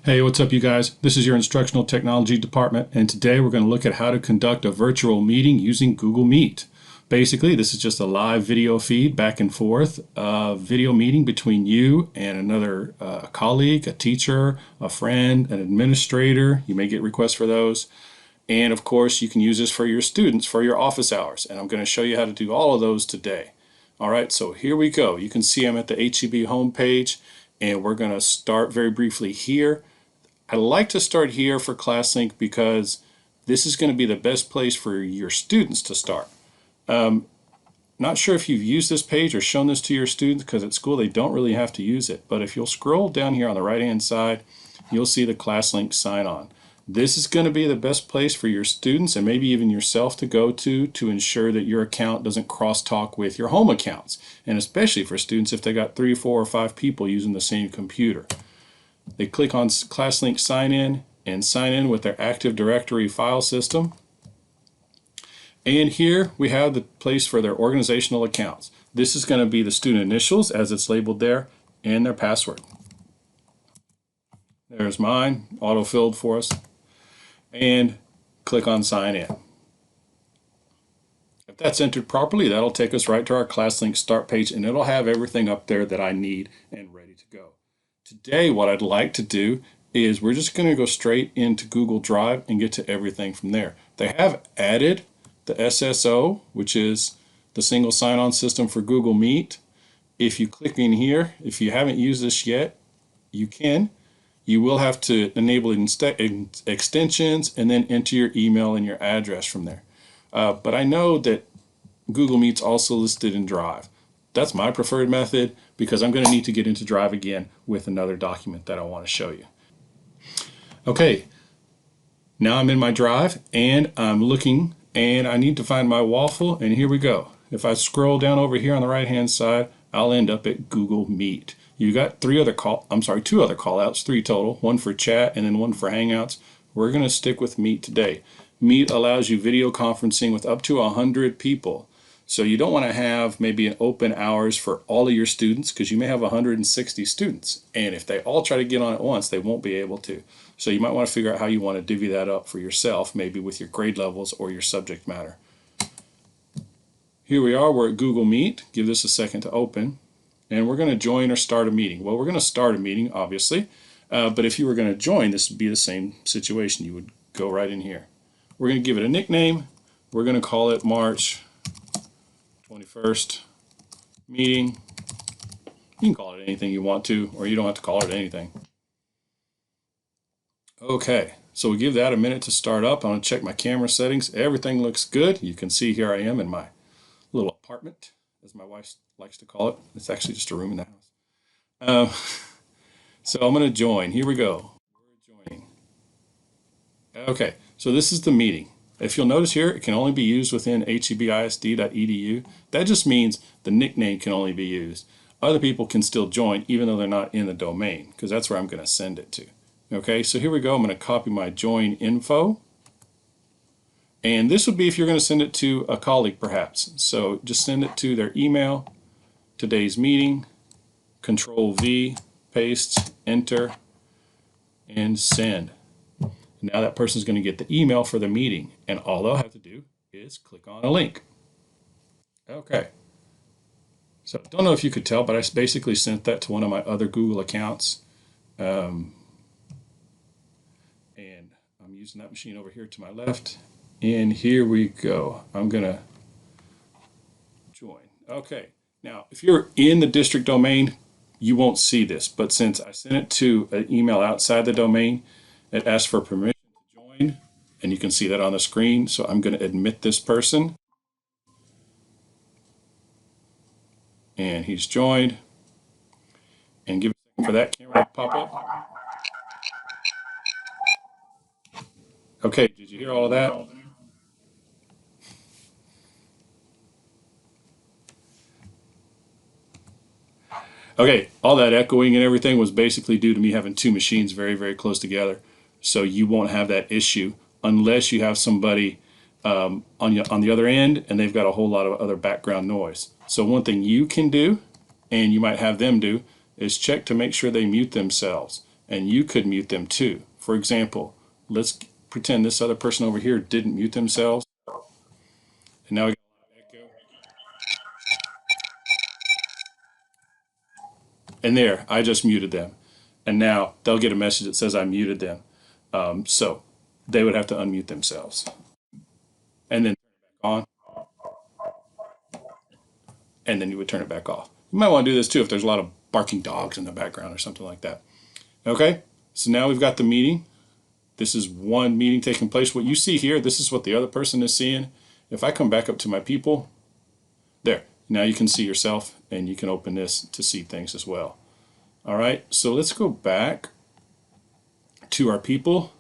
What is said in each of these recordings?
Hey, what's up, you guys? This is your instructional technology department, and today we're going to look at how to conduct a virtual meeting using Google Meet. Basically, this is just a live video feed back and forth, a video meeting between you and another colleague, a teacher, a friend, an administrator. You may get requests for those. And of course, you can use this for your students for your office hours. And I'm going to show you how to do all of those today. All right, so here we go. You can see I'm at the HEB homepage, and we're going to start very briefly here. I like to start here for ClassLink because this is going to be the best place for your students to start. Not sure if you've used this page or shown this to your students, because at school they don't really have to use it. But if you'll scroll down here on the right hand side, you'll see the ClassLink sign on. This is going to be the best place for your students and maybe even yourself to go to ensure that your account doesn't crosstalk with your home accounts. And especially for students if they got 3, 4, or 5 people using the same computer. They click on ClassLink Sign In and sign in with their Active Directory file system. And here we have the place for their organizational accounts. This is going to be the student initials as it's labeled there and their password. There's mine, auto-filled for us. And click on Sign In. If that's entered properly, that'll take us right to our ClassLink start page, and it'll have everything up there that I need and ready to go. Today, what I'd like to do is we're just going to go straight into Google Drive and get to everything from there. They have added the SSO, which is the single sign-on system for Google Meet. If you click in here, if you haven't used this yet, you can. You will have to enable extensions and then enter your email and your address from there. But I know that Google Meet's also listed in Drive. That's my preferred method because I'm going to need to get into Drive again with another document that I want to show you. Okay, now I'm in my Drive and I'm looking and I need to find my waffle, and here we go. If I scroll down over here on the right hand side, I'll end up at Google Meet. You got two other call outs, 3 total, one for chat and then one for Hangouts. We're going to stick with Meet today. Meet allows you video conferencing with up to 100 people. So you don't want to have maybe an open hours for all of your students because you may have 160 students. And if they all try to get on at once, they won't be able to. So you might want to figure out how you want to divvy that up for yourself, maybe with your grade levels or your subject matter. Here we are, we're at Google Meet. Give this a second to open. And we're going to join or start a meeting. Well, we're going to start a meeting, obviously. But if you were going to join, this would be the same situation. You would go right in here. We're going to give it a nickname. We're going to call it March 21st meeting. You can call it anything you want to, or you don't have to call it anything. Okay, so we give that a minute to start up. I'm going to check my camera settings. Everything looks good. You can see here I am in my little apartment, as my wife likes to call it. It's actually just a room in the house. So I'm going to join. Here we go. We're joining. Okay, so this is the meeting. If you'll notice here, it can only be used within hebisd.edu. That just means the nickname can only be used. Other people can still join even though they're not in the domain, because that's where I'm going to send it to. Okay, so here we go. I'm going to copy my join info. And this would be if you're going to send it to a colleague perhaps. So just send it to their email, today's meeting, Control V, paste, enter, and send. Now that person's going to get the email for the meeting, and all they'll have to do is click on a link. Okay. So I don't know if you could tell, but I basically sent that to one of my other Google accounts. And I'm using that machine over here to my left. And here we go. I'm going to join. Okay. Now, if you're in the district domain, you won't see this. But since I sent it to an email outside the domain, it asks for permission to join, and you can see that on the screen. So I'm going to admit this person. And he's joined. And give a second for that camera to pop up. Okay, did you hear all of that? Okay, all that echoing and everything was basically due to me having 2 machines very, very close together. So you won't have that issue unless you have somebody on the other end and they've got a whole lot of other background noise. So one thing you can do, and you might have them do, is check to make sure they mute themselves. and you could mute them too. For example, let's pretend this other person over here didn't mute themselves. And now we got echo. And there, I just muted them. And now they'll get a message that says I muted them. So they would have to unmute themselves. And then turn it back on. And then you would turn it back off. You might want to do this too if there's a lot of barking dogs in the background or something like that. Okay, so now we've got the meeting. This is one meeting taking place. What you see here, this is what the other person is seeing. If I come back up to my people, there, now you can see yourself and you can open this to see things as well. All right, so let's go back to our people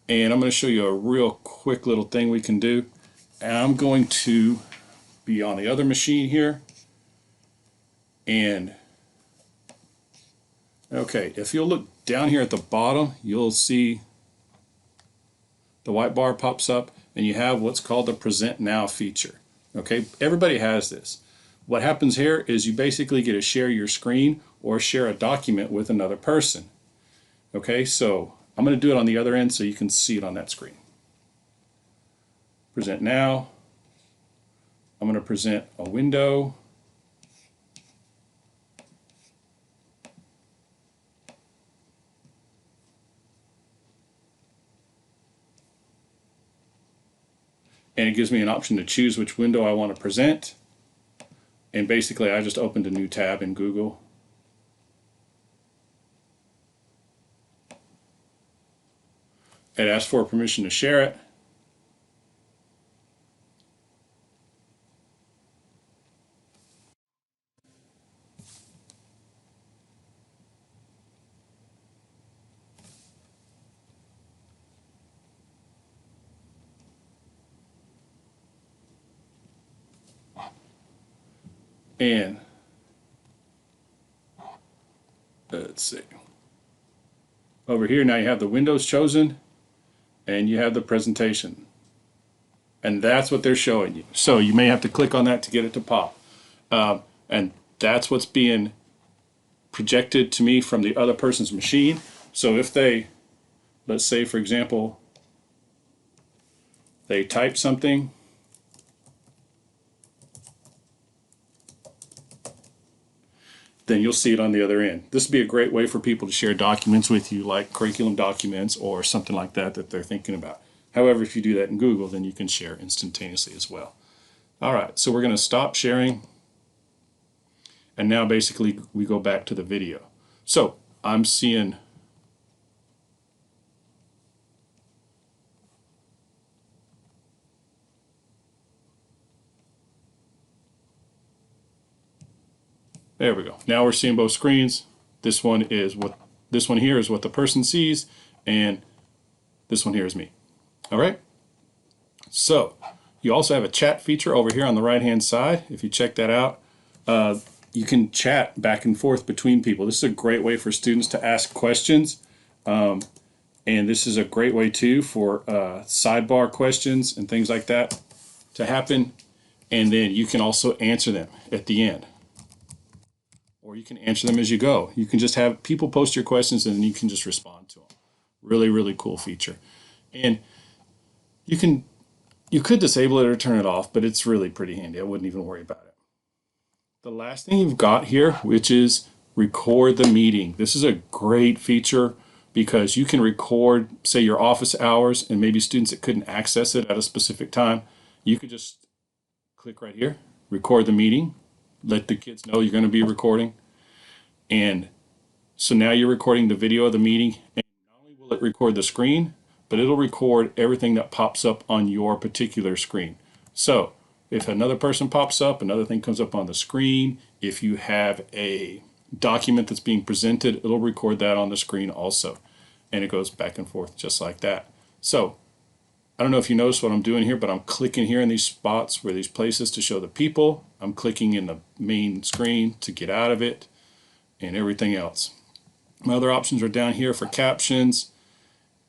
and I'm going to show you a real quick little thing we can do. And I'm going to be on the other machine here. And okay, if you'll look down here at the bottom, you'll see the white bar pops up and you have what's called the Present Now feature. Okay, everybody has this. What happens here is you basically get to share your screen or share a document with another person. Okay, so I'm going to do it on the other end so you can see it on that screen. Present Now. I'm going to present a window. And it gives me an option to choose which window I want to present. And basically I just opened a new tab in Google. It asks for permission to share it. And let's see. Over here now you have the windows chosen and you have the presentation. And that's what they're showing you. So you may have to click on that to get it to pop. And that's what's being projected to me from the other person's machine. So if they, let's say for example, they type something, then you'll see it on the other end. This would be a great way for people to share documents with you, like curriculum documents or something like that that they're thinking about. However, if you do that in Google, then you can share instantaneously as well. All right, so we're going to stop sharing. And now basically we go back to the video. So I'm seeing there we go. Now we're seeing both screens. This one here is what the person sees, and this one here is me. All right. So you also have a chat feature over here on the right hand side. If you check that out, you can chat back and forth between people. This is a great way for students to ask questions. And this is a great way too for sidebar questions and things like that to happen. And then you can also answer them at the end. Or you can answer them as you go. You can just have people post your questions and then you can just respond to them. Really, really cool feature. And you could disable it or turn it off, but it's really pretty handy. I wouldn't even worry about it. The last thing you've got here, which is record the meeting. This is a great feature because you can record, say, your office hours and maybe students that couldn't access it at a specific time. You could just click right here, record the meeting, let the kids know you're going to be recording. And so now you're recording the video of the meeting, and not only will it record the screen, but it'll record everything that pops up on your particular screen. So if another person pops up, another thing comes up on the screen, if you have a document that's being presented, it'll record that on the screen also. And it goes back and forth just like that. So I don't know if you notice what I'm doing here, but I'm clicking here in these spots where these places to show the people. I'm clicking in the main screen to get out of it and everything else. My other options are down here for captions.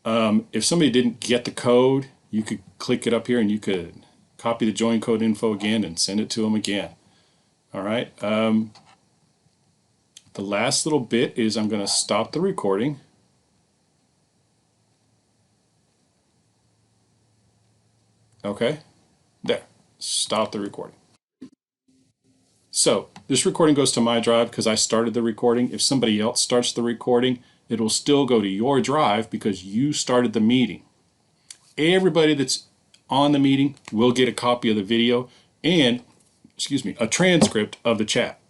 If somebody didn't get the code, you could click it up here and you could copy the join code info again and send it to them again. All right. The last little bit is I'm going to stop the recording. Okay, there, stop the recording. So this recording goes to my drive because I started the recording. If somebody else starts the recording, it will still go to your drive because you started the meeting. Everybody that's on the meeting will get a copy of the video and, excuse me, a transcript of the chat.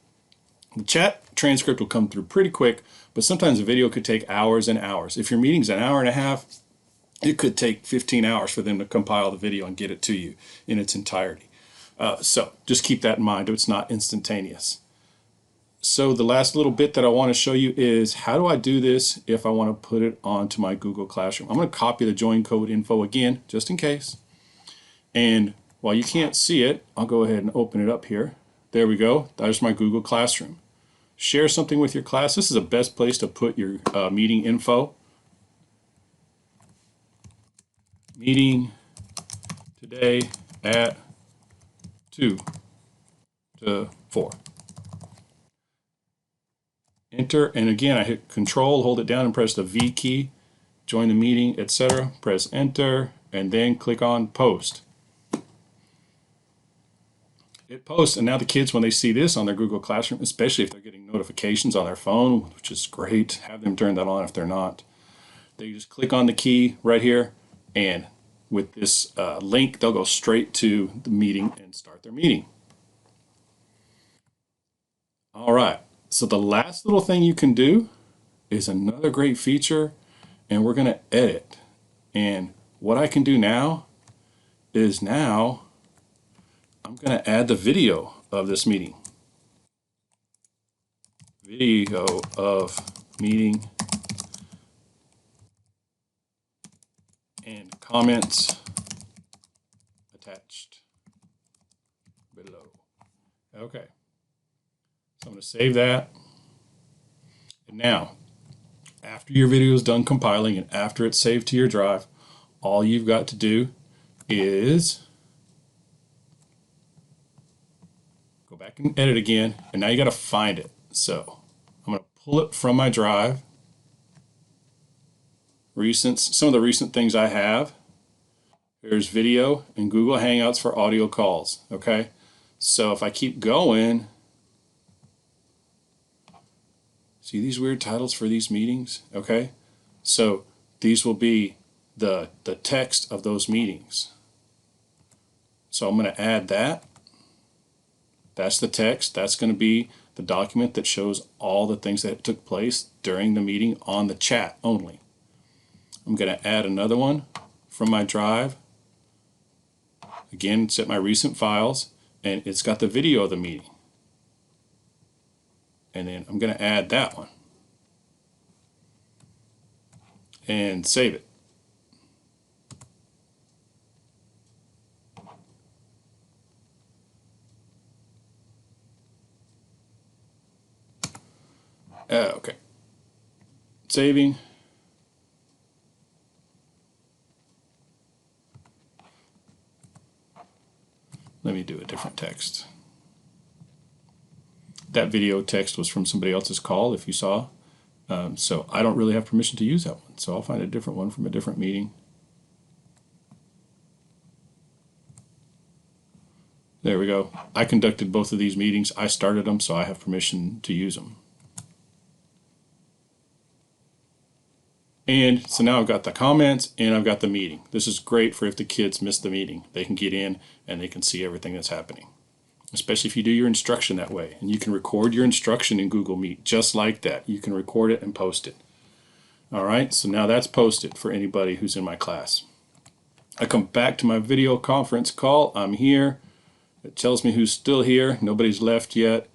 The chat transcript will come through pretty quick, but sometimes a video could take hours and hours. If your meeting's an hour and a half, it could take 15 hours for them to compile the video and get it to you in its entirety. So just keep that in mind. It's not instantaneous. So the last little bit that I want to show you is how do I do this if I want to put it onto my Google Classroom. I'm going to copy the join code info again, just in case. And while you can't see it, I'll go ahead and open it up here. There we go. There's my Google Classroom. Share something with your class. This is the best place to put your meeting info. Meeting today at 2 to 4. Enter, and again I hit Control, hold it down and press the V key, join the meeting, etc. Press Enter, and then click on Post. It posts, and now the kids, when they see this on their Google Classroom, especially if they're getting notifications on their phone, which is great, have them turn that on if they're not. They just click on the key right here, and with this link, they'll go straight to the meeting and start their meeting. All right. So the last little thing you can do is another great feature, and we're going to edit. And what I can do now is now I'm going to add the video of this meeting. Video of meeting and comments attached below. Okay. So I'm going to save that. And now, after your video is done compiling and after it's saved to your drive, all you've got to do is go back and edit again, and now you got to find it. So I'm going to pull it from my drive. Recents, some of the recent things I have. There's video and Google Hangouts for audio calls. Okay, so if I keep going, see these weird titles for these meetings? Okay, so these will be the text of those meetings. So I'm going to add that. That's the text. That's going to be the document that shows all the things that took place during the meeting on the chat only. I'm going to add another one from my drive. Again, set my recent files, and it's got the video of the meeting. And then I'm going to add that one and save it. Okay. Saving. Let me do a different text. That video text was from somebody else's call, if you saw. So I don't really have permission to use that one. So I'll find a different one from a different meeting. There we go. I conducted both of these meetings. I started them, so I have permission to use them. And so now I've got the comments and I've got the meeting. This is great for if the kids miss the meeting. They can get in and they can see everything that's happening. Especially if you do your instruction that way. And you can record your instruction in Google Meet just like that. You can record it and post it. All right, so now that's posted for anybody who's in my class. I come back to my video conference call. I'm here. It tells me who's still here. Nobody's left yet.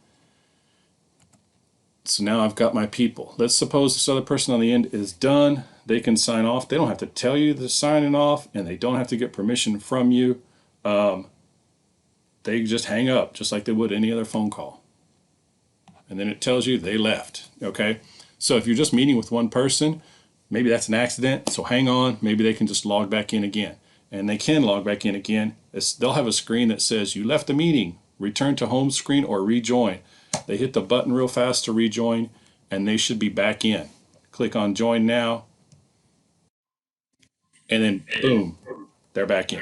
So now I've got my people. Let's suppose this other person on the end is done. They can sign off. They don't have to tell you they're signing off, and they don't have to get permission from you. They just hang up just like they would any other phone call. And then it tells you they left. Okay? So if you're just meeting with one person, maybe that's an accident. So hang on. Maybe they can just log back in again. And they can log back in again. They'll have a screen that says you left the meeting. Return to home screen or rejoin. They hit the button real fast to rejoin, and they should be back in. Click on Join Now, and then boom, they're back in.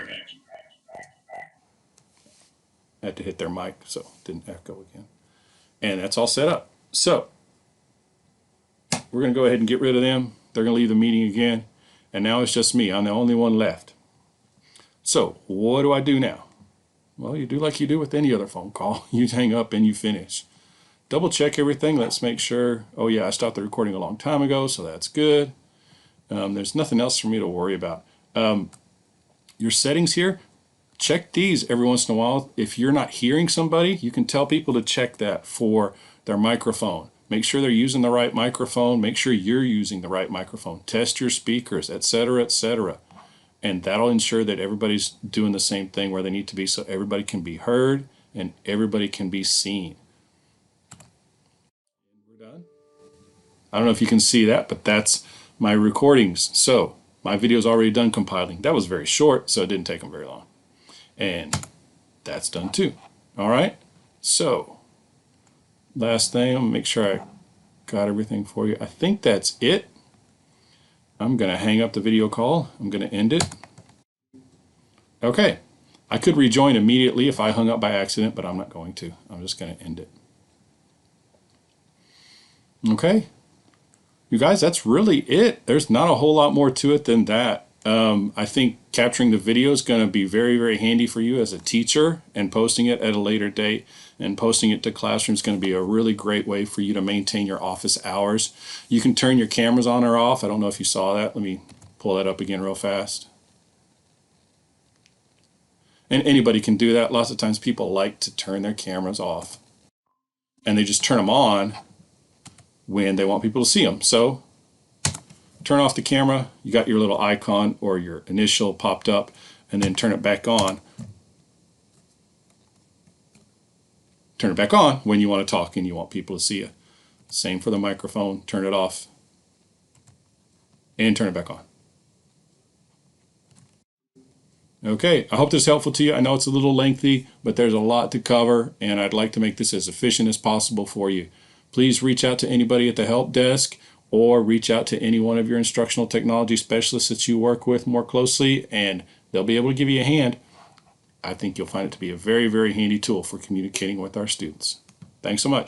I had to hit their mic so it didn't echo again. And that's all set up. So we're going to go ahead and get rid of them. They're going to leave the meeting again. And now it's just me. I'm the only one left. So what do I do now? Well, you do like you do with any other phone call. You hang up and you finish. Double check everything. Let's make sure. Oh yeah, I stopped the recording a long time ago, so that's good. There's nothing else for me to worry about. Your settings here, check these every once in a while. If you're not hearing somebody, you can tell people to check that for their microphone. Make sure they're using the right microphone. Make sure you're using the right microphone. Test your speakers, etc., etc. And that'll ensure that everybody's doing the same thing where they need to be, so everybody can be heard and everybody can be seen. We're done. I don't know if you can see that, but that's my recordings. So my video's already done compiling. That was very short, so it didn't take them very long. And that's done too. All right. So last thing, I'm gonna make sure I got everything for you. I think that's it. I'm gonna hang up the video call. I'm gonna end it. Okay. I could rejoin immediately if I hung up by accident, but I'm not going to. I'm just gonna end it. Okay. You guys, that's really it. There's not a whole lot more to it than that. I think capturing the video is going to be very, very handy for you as a teacher, and posting it at a later date and posting it to Classroom is going to be a really great way for you to maintain your office hours. You can turn your cameras on or off. I don't know if you saw that. Let me pull that up again real fast. And anybody can do that. Lots of times people like to turn their cameras off, and they just turn them on when they want people to see them. So turn off the camera, you got your little icon or your initial popped up, and then turn it back on. Turn it back on when you want to talk and you want people to see you. Same for the microphone, turn it off and turn it back on. Okay, I hope this is helpful to you. I know it's a little lengthy, but there's a lot to cover, and I'd like to make this as efficient as possible for you. Please reach out to anybody at the help desk, or reach out to any one of your instructional technology specialists that you work with more closely, and they'll be able to give you a hand. I think you'll find it to be a very, very handy tool for communicating with our students. Thanks so much.